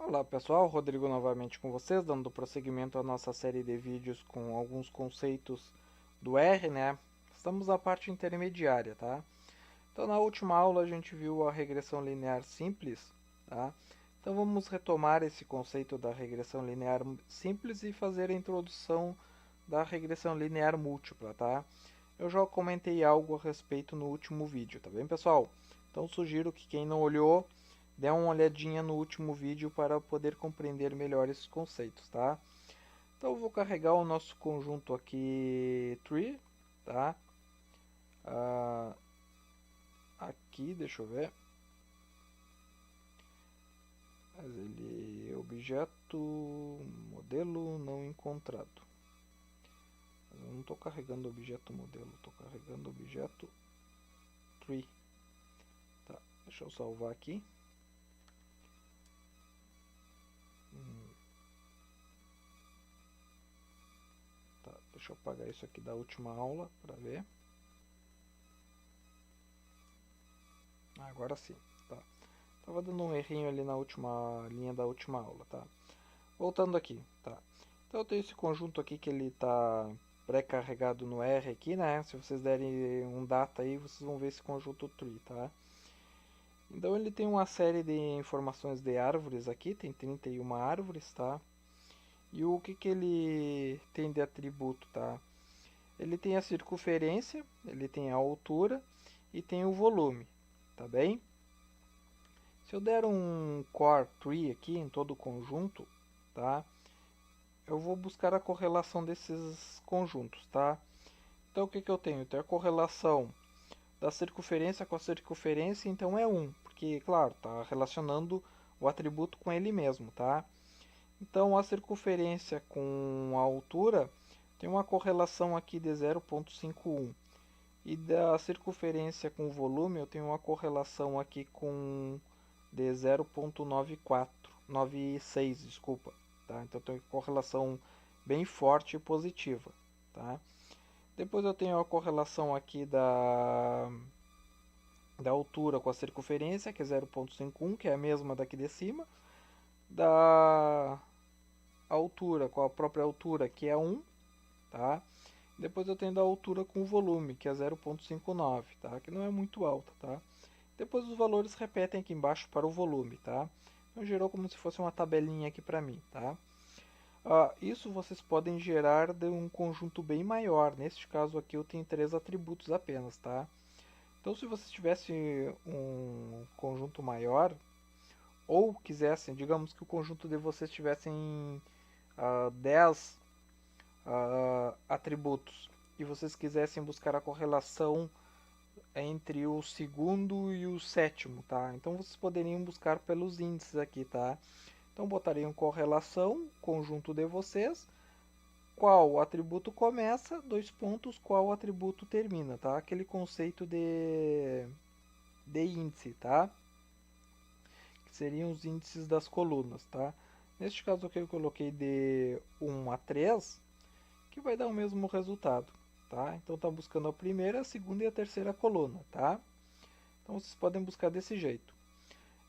Olá pessoal, Rodrigo novamente com vocês, dando prosseguimento à nossa série de vídeos com alguns conceitos do R, né? Estamos na parte intermediária, tá? Então na última aula a gente viu a regressão linear simples, tá? Então vamos retomar esse conceito da regressão linear simples e fazer a introdução da regressão linear múltipla, tá? Eu já comentei algo a respeito no último vídeo, tá bem pessoal? Então sugiro que quem não olhou, dê uma olhadinha no último vídeo para poder compreender melhor esses conceitos, tá? Então eu vou carregar o nosso conjunto aqui tree, tá? Aqui, deixa eu ver. Mas ele é objeto modelo não encontrado. Eu não estou carregando objeto modelo, estou carregando objeto tree. Tá, deixa eu salvar aqui. Tá, deixa eu apagar isso aqui da última aula para ver. Agora sim, tá. Tava dando um errinho ali na última linha da última aula, tá? Voltando aqui, tá? Então eu tenho esse conjunto aqui que ele tá pré-carregado no R aqui, né? Se vocês derem um data aí, vocês vão ver esse conjunto tree, tá? Então ele tem uma série de informações de árvores aqui, tem 31 árvores, tá? E o que ele tem de atributo, tá? Ele tem a circunferência, ele tem a altura e tem o volume, tá bem? Se eu der um core tree aqui em todo o conjunto, tá? Eu vou buscar a correlação desses conjuntos, tá? Então o que eu tenho? Eu tenho a correlação da circunferência com a circunferência, então é 1, porque, claro, está relacionando o atributo com ele mesmo, tá? Então a circunferência com a altura tem uma correlação aqui de 0,51. E da circunferência com o volume eu tenho uma correlação aqui com de 0,94, 96, desculpa, tá? Então tem uma correlação bem forte e positiva, tá? Depois eu tenho a correlação aqui da altura com a circunferência, que é 0,51, que é a mesma daqui de cima, da altura com a própria altura, que é 1, tá? Depois eu tenho da altura com o volume, que é 0,59, tá? Que não é muito alta, tá? Depois os valores repetem aqui embaixo para o volume, tá? Então gerou como se fosse uma tabelinha aqui para mim, tá? Isso vocês podem gerar de um conjunto bem maior. Neste caso aqui eu tenho 3 atributos apenas, tá? Então se você tivesse um conjunto maior, ou quisessem, digamos que o conjunto de vocês tivessem 10 atributos, e vocês quisessem buscar a correlação entre o segundo e o sétimo, tá? Então vocês poderiam buscar pelos índices aqui, tá? Então botariam correlação, conjunto de vocês, qual atributo começa, dois pontos, qual atributo termina, tá? Aquele conceito de índice, tá? Que seriam os índices das colunas, tá? Neste caso aqui eu coloquei de 1 a 3, que vai dar o mesmo resultado, tá? Então está buscando a primeira, a segunda e a terceira coluna, tá? Então vocês podem buscar desse jeito.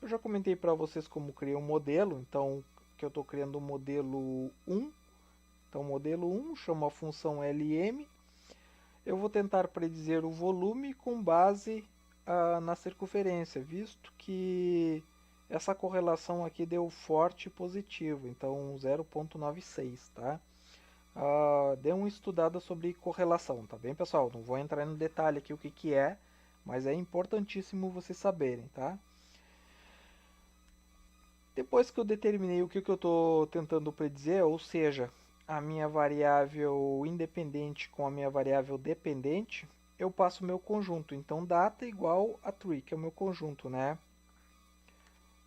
Eu já comentei para vocês como criar um modelo, então que eu estou criando o modelo 1. Então modelo 1 chama a função LM. Eu vou tentar predizer o volume com base na circunferência, visto que essa correlação aqui deu forte e positivo, então 0,96, tá? Dê uma estudada sobre correlação, tá bem, pessoal? Não vou entrar no detalhe aqui o que é, mas é importantíssimo vocês saberem, tá? Depois que eu determinei o que eu estou tentando predizer, ou seja, a minha variável independente com a minha variável dependente, eu passo o meu conjunto. Então, data igual a tree, que é o meu conjunto, né?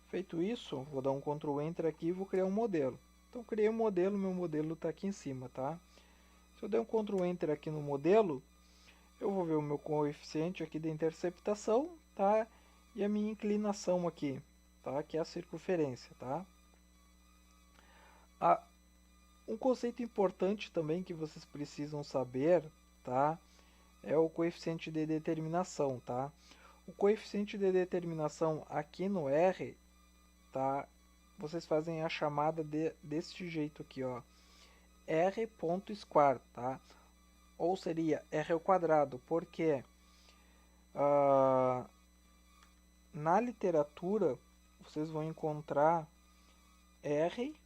Feito isso, vou dar um Ctrl Enter aqui e vou criar um modelo. Então, criei um modelo, meu modelo está aqui em cima, tá? Se eu der um Ctrl Enter aqui no modelo, eu vou ver o meu coeficiente aqui de interceptação, tá? E a minha inclinação aqui, tá? Que é a circunferência, tá? Um conceito importante também que vocês precisam saber, tá? É o coeficiente de determinação, tá? O coeficiente de determinação aqui no R, tá? vocês fazem a chamada deste jeito aqui, ó, r.square, tá? Ou seria r ao quadrado, porque na literatura vocês vão encontrar r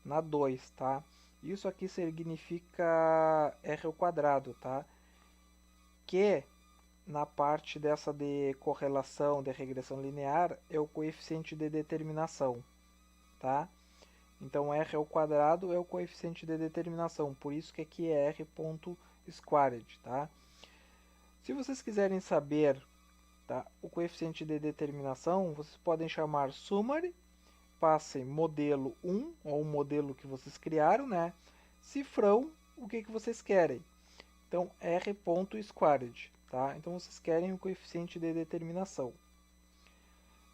na 2, tá? Isso aqui significa r ao quadrado, tá? Que na parte dessa de correlação, de regressão linear, é o coeficiente de determinação, tá? Então r ao quadrado é o coeficiente de determinação, por isso que aqui é r.squared, tá? Se vocês quiserem saber, tá, o coeficiente de determinação, vocês podem chamar summary, passem modelo 1, ou o modelo que vocês criaram, né? Cifrão, o que vocês querem. Então, r.squared, tá? Então, vocês querem o coeficiente de determinação.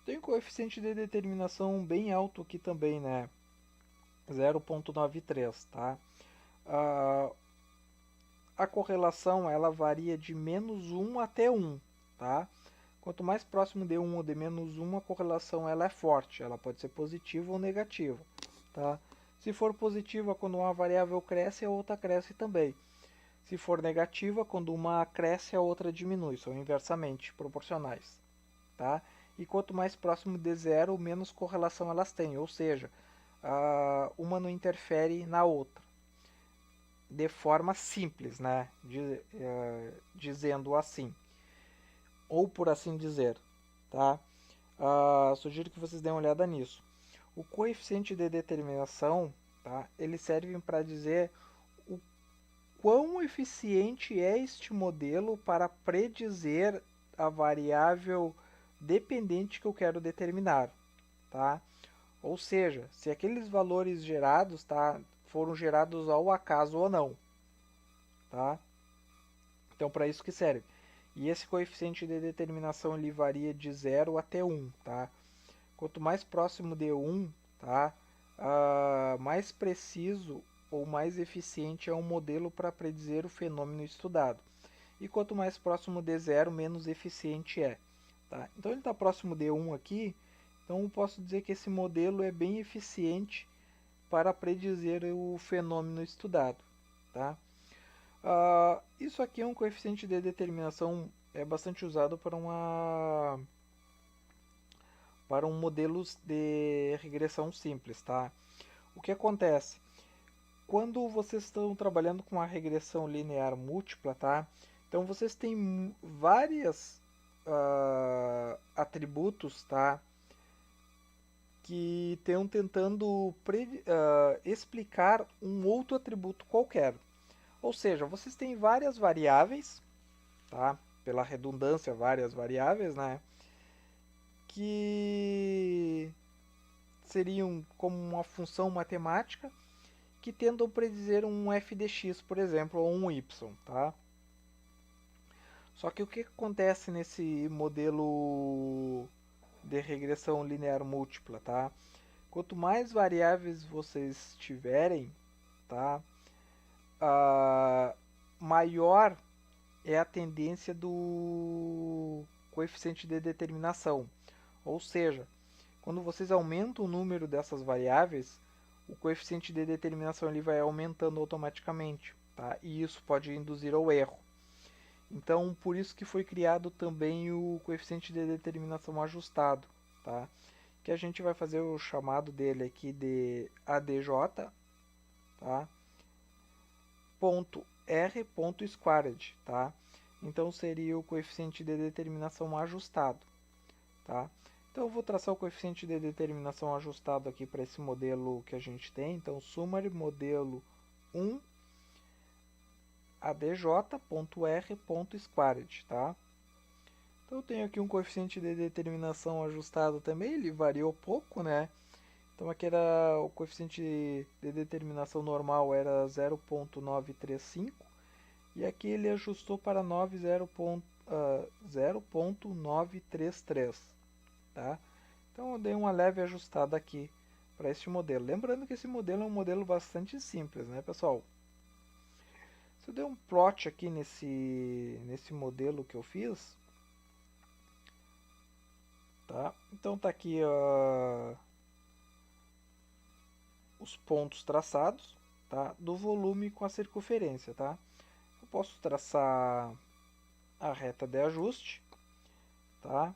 Tem um coeficiente de determinação bem alto aqui também, né? 0.93, tá? A correlação, ela varia de menos 1 até 1, tá? Quanto mais próximo de 1 ou de menos 1, a correlação ela é forte. Ela pode ser positiva ou negativa, tá? Se for positiva, quando uma variável cresce, a outra cresce também. Se for negativa, quando uma cresce, a outra diminui. São inversamente proporcionais, tá? E quanto mais próximo de zero, menos correlação elas têm. Ou seja, uma não interfere na outra. De forma simples, né? Dizendo assim. Ou por assim dizer, tá? Sugiro que vocês deem uma olhada nisso. O coeficiente de determinação, tá? Ele serve para dizer o quão eficiente é este modelo para predizer a variável dependente que eu quero determinar, tá? Ou seja, se aqueles valores gerados, tá, foram gerados ao acaso ou não, tá? Então, para isso que serve. E esse coeficiente de determinação ele varia de 0 até 1, tá? Quanto mais próximo de 1, tá? Mais preciso ou mais eficiente é um modelo para predizer o fenômeno estudado. E quanto mais próximo de 0, menos eficiente é. Tá? Então ele está próximo de 1 aqui, então eu posso dizer que esse modelo é bem eficiente para predizer o fenômeno estudado. Tá? Isso aqui é um coeficiente de determinação bastante usado para um modelo de regressão simples. Tá? O que acontece? Quando vocês estão trabalhando com a regressão linear múltipla, tá? Então vocês têm vários atributos, tá? Que estão tentando explicar um outro atributo qualquer. Ou seja, vocês têm várias variáveis, tá? Pela redundância, várias variáveis, né? Que seriam como uma função matemática que tentam predizer um f de x, por exemplo, ou um y, tá? Só que o que acontece nesse modelo de regressão linear múltipla, tá? Quanto mais variáveis vocês tiverem, tá? Maior é a tendência do coeficiente de determinação. Ou seja, quando vocês aumentam o número dessas variáveis, o coeficiente de determinação ele vai aumentando automaticamente, tá? E isso pode induzir ao erro. Então, por isso que foi criado também o coeficiente de determinação ajustado, tá? Que a gente vai fazer o chamado dele aqui de ADJ, tá? R.squared, tá? Então seria o coeficiente de determinação ajustado, tá? Então eu vou traçar o coeficiente de determinação ajustado aqui para esse modelo que a gente tem. Então summary modelo 1 adj.r.squared, tá? Então eu tenho aqui um coeficiente de determinação ajustado também, ele variou pouco, né? Então aqui era o coeficiente de determinação normal era 0.935 e aqui ele ajustou para 0.933, tá? Então eu dei uma leve ajustada aqui para este modelo. Lembrando que esse modelo é um modelo bastante simples, né, pessoal? Se eu der um plot aqui nesse modelo que eu fiz, tá? Então tá aqui os pontos traçados, tá? Do volume com a circunferência, tá? Eu posso traçar a reta de ajuste, tá?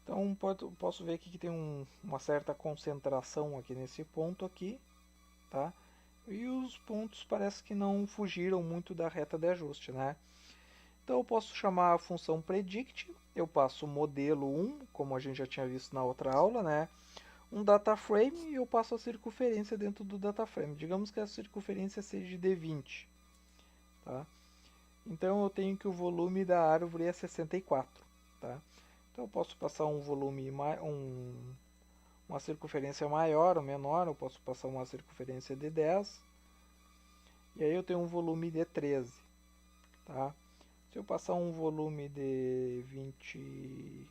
Então posso ver aqui que tem uma certa concentração aqui nesse ponto aqui, tá? E os pontos parece que não fugiram muito da reta de ajuste, né? Então eu posso chamar a função predict, eu passo o modelo 1, como a gente já tinha visto na outra aula, né? Um data frame e eu passo a circunferência dentro do data frame. Digamos que a circunferência seja de 20, tá? Então eu tenho que o volume da árvore é 64, tá? Então eu posso passar um volume, uma circunferência maior ou menor, eu posso passar uma circunferência de 10, e aí eu tenho um volume de 13, tá? Se eu passar um volume de 20,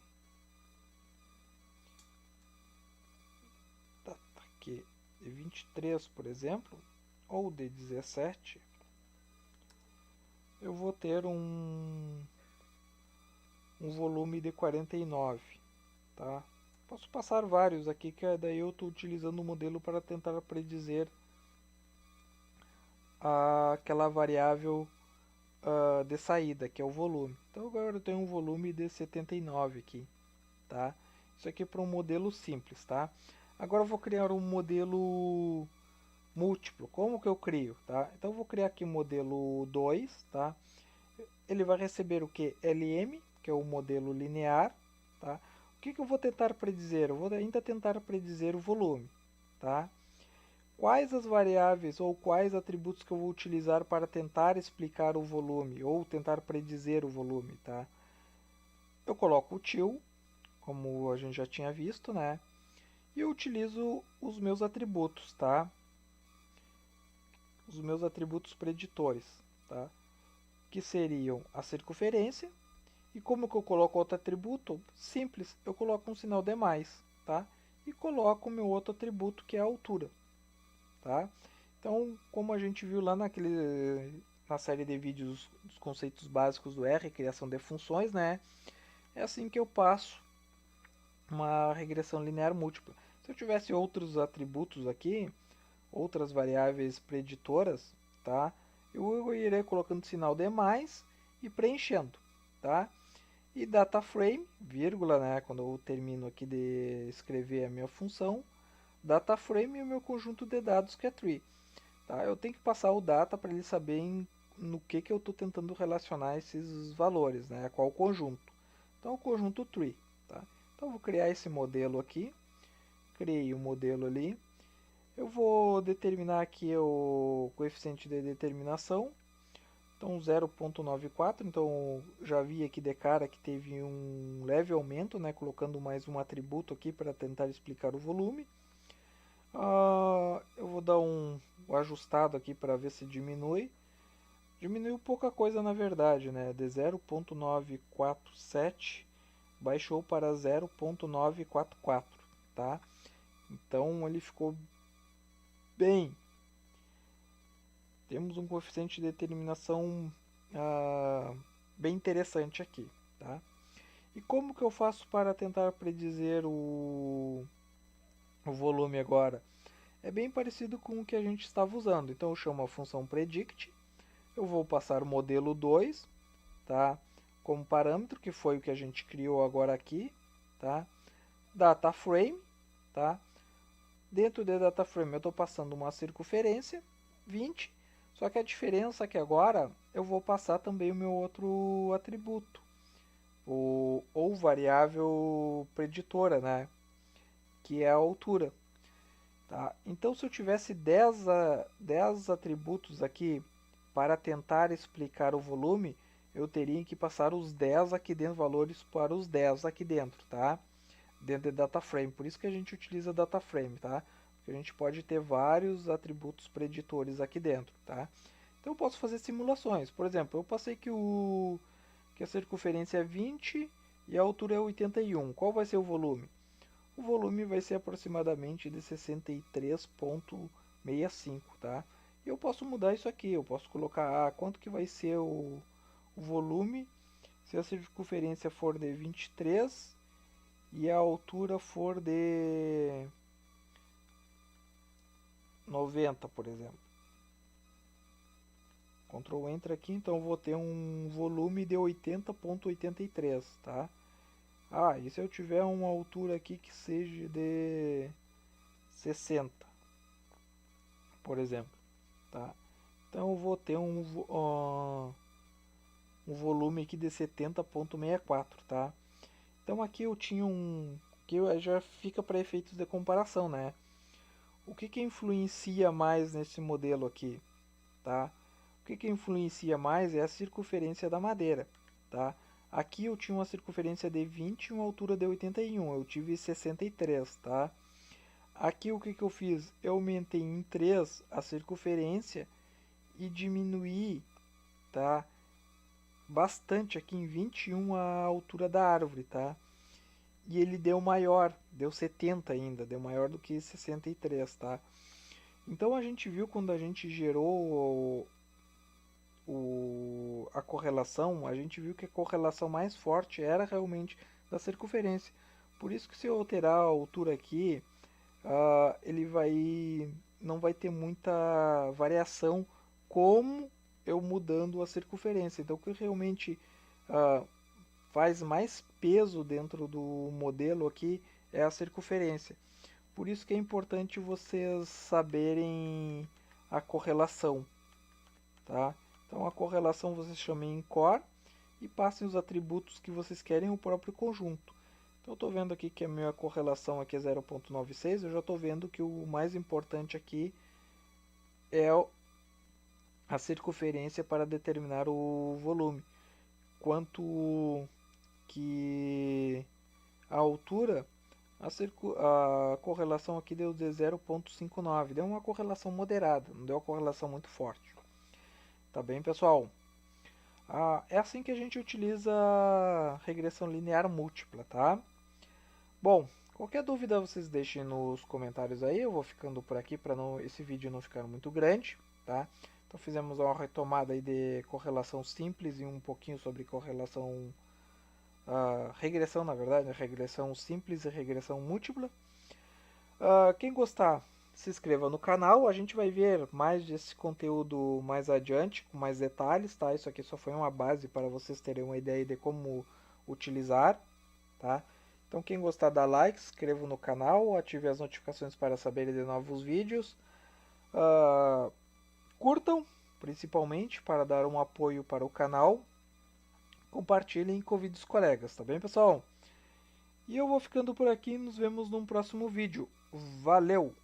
tá aqui, de 23, por exemplo, ou de 17, eu vou ter um volume de 49, tá? Posso passar vários aqui, que daí eu estou utilizando o modelo para tentar predizer aquela variável de saída, que é o volume. Então agora eu tenho um volume de 79 aqui, tá? Isso aqui é para um modelo simples, tá? Agora eu vou criar um modelo múltiplo. Como que eu crio, tá? Então eu vou criar aqui o modelo 2, tá? Ele vai receber o que? LM, que é o modelo linear, tá? O que eu vou tentar predizer? Eu vou ainda tentar predizer o volume, tá? Quais as variáveis ou quais atributos que eu vou utilizar para tentar explicar o volume ou tentar predizer o volume, tá? Eu coloco o till, como a gente já tinha visto, né? E eu utilizo os meus atributos, tá? Os meus atributos preditores, tá? Que seriam a circunferência. E como que eu coloco outro atributo? Simples, eu coloco um sinal de mais, tá? E coloco o meu outro atributo, que é a altura, tá? Então, como a gente viu lá na série de vídeos dos conceitos básicos do R, criação de funções, né? É assim que eu passo uma regressão linear múltipla. Se eu tivesse outros atributos aqui, outras variáveis preditoras, tá? Eu irei colocando sinal de mais e preenchendo, tá? E data frame, vírgula, né? Quando eu termino aqui de escrever a minha função, data frame é o meu conjunto de dados que é tree, tá? Eu tenho que passar o data para ele saber no que eu estou tentando relacionar esses valores, né? Qual conjunto? Então o conjunto tree, tá? Então eu vou criar esse modelo aqui, criei o modelo ali. Eu vou determinar aqui o coeficiente de determinação, então 0,94, então já vi aqui de cara que teve um leve aumento, né, colocando mais um atributo aqui para tentar explicar o volume. Eu vou dar um ajustado aqui para ver se diminui. Diminuiu pouca coisa na verdade, né, de 0,947 baixou para 0,944, tá? Então ele ficou bem. Temos um coeficiente de determinação bem interessante aqui, tá? E como que eu faço para tentar predizer o volume agora? É bem parecido com o que a gente estava usando. Então eu chamo a função predict, eu vou passar o modelo 2, tá? Como parâmetro, que foi o que a gente criou agora aqui, tá? Data frame, tá? Dentro do data frame eu estou passando uma circunferência, 20, só que a diferença é que agora eu vou passar também o meu outro atributo, ou variável preditora, né? Que é a altura. Tá? Então, se eu tivesse 10 atributos aqui para tentar explicar o volume, eu teria que passar os 10 aqui dentro, valores para os 10 aqui dentro, tá? Dentro de data frame. Por isso que a gente utiliza data frame, tá? Porque a gente pode ter vários atributos preditores aqui dentro, tá? Então eu posso fazer simulações. Por exemplo, eu passei que a circunferência é 20 e a altura é 81. Qual vai ser o volume? O volume vai ser aproximadamente de 63,65, tá? E eu posso mudar isso aqui, eu posso colocar quanto que vai ser o volume se a circunferência for de 23 e a altura for de 90, por exemplo. Ctrl Enter aqui, então eu vou ter um volume de 80.83, tá? Ah, e se eu tiver uma altura aqui que seja de 60, por exemplo, tá? Então eu vou ter um volume aqui de 70.64, tá? Então aqui eu tinha que já fica para efeitos de comparação, né? O que influencia mais nesse modelo aqui, tá? O que influencia mais é a circunferência da madeira, tá? Aqui eu tinha uma circunferência de 20 e uma altura de 81, eu tive 63, tá? Aqui o que eu fiz? Eu aumentei em 3 a circunferência e diminuí, tá? Bastante aqui em 21 a altura da árvore, tá? E ele deu maior, deu 70 ainda, deu maior do que 63, tá? Então a gente viu quando a gente gerou a correlação, a gente viu que a correlação mais forte era realmente da circunferência. Por isso que se eu alterar a altura aqui, ele não vai ter muita variação como eu mudando a circunferência. Então o que realmente faz mais peso dentro do modelo aqui é a circunferência. Por isso que é importante vocês saberem a correlação, tá? Então a correlação vocês chamem em core e passem os atributos que vocês querem no próprio conjunto. Então eu estou vendo aqui que a minha correlação aqui é 0.96, eu já estou vendo que o mais importante aqui é a circunferência para determinar o volume. Quanto que a altura, a correlação aqui deu de 0.59, deu uma correlação moderada, não deu uma correlação muito forte. Tá bem, pessoal? É assim que a gente utiliza a regressão linear múltipla, tá? Bom, qualquer dúvida vocês deixem nos comentários aí, eu vou ficando por aqui para esse vídeo não ficar muito grande, tá? Então fizemos uma retomada aí de correlação simples e um pouquinho sobre correlação, regressão na verdade, né? Regressão simples e regressão múltipla. Quem gostar, se inscreva no canal, a gente vai ver mais desse conteúdo mais adiante, com mais detalhes, tá? Isso aqui só foi uma base para vocês terem uma ideia de como utilizar, tá? Então quem gostar dá like, se inscreva no canal, ative as notificações para saberem de novos vídeos. Curtam, principalmente, para dar um apoio para o canal. Compartilhem com vídeos colegas, tá bem, pessoal? E eu vou ficando por aqui, nos vemos num próximo vídeo. Valeu!